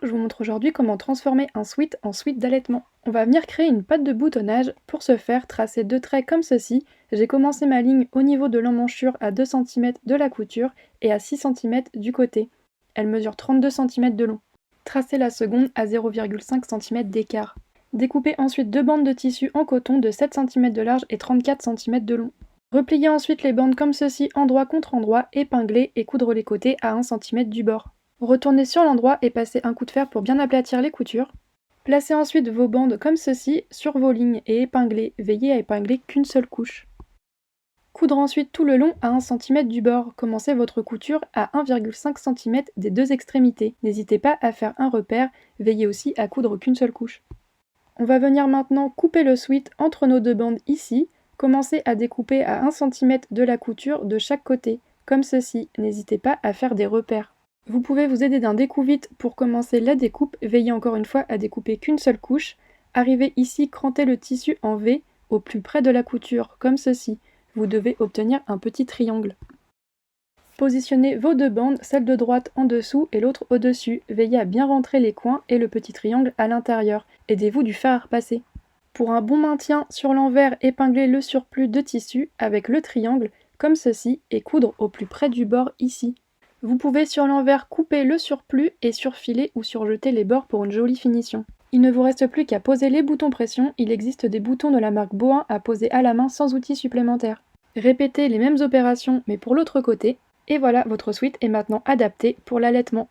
je vous montre aujourd'hui comment transformer un sweat en sweat d'allaitement. On va venir créer une patte de boutonnage. Pour ce faire, tracez deux traits comme ceci. J'ai commencé ma ligne au niveau de l'emmanchure à 2 cm de la couture et à 6 cm du côté. Elle mesure 32 cm de long. Tracez la seconde à 0,5 cm d'écart. Découpez ensuite deux bandes de tissu en coton de 7 cm de large et 34 cm de long. Repliez ensuite les bandes comme ceci, endroit contre endroit, épingler et coudre les côtés à 1 cm du bord. Retournez sur l'endroit et passez un coup de fer pour bien aplatir les coutures. Placez ensuite vos bandes comme ceci sur vos lignes et épinglez. Veillez à épingler qu'une seule couche. Coudre ensuite tout le long à 1 cm du bord. Commencez votre couture à 1,5 cm des deux extrémités. N'hésitez pas à faire un repère. Veillez aussi à coudre qu'une seule couche. On va venir maintenant couper le sweat entre nos deux bandes ici. Commencez à découper à 1 cm de la couture de chaque côté, comme ceci. N'hésitez pas à faire des repères. Vous pouvez vous aider d'un découvite pour commencer la découpe. Veillez encore une fois à découper qu'une seule couche. Arrivez ici, crantez le tissu en V au plus près de la couture, comme ceci. Vous devez obtenir un petit triangle. Positionnez vos deux bandes, celle de droite en dessous et l'autre au-dessus. Veillez à bien rentrer les coins et le petit triangle à l'intérieur. Aidez-vous du fer à repasser. Pour un bon maintien sur l'envers, épinglez le surplus de tissu avec le triangle, comme ceci, et coudre au plus près du bord ici. Vous pouvez sur l'envers couper le surplus et surfiler ou surjeter les bords pour une jolie finition. Il ne vous reste plus qu'à poser les boutons pression. Il existe des boutons de la marque Boin à poser à la main sans outils supplémentaires. Répétez les mêmes opérations mais pour l'autre côté. Et voilà, votre sweat est maintenant adapté pour l'allaitement.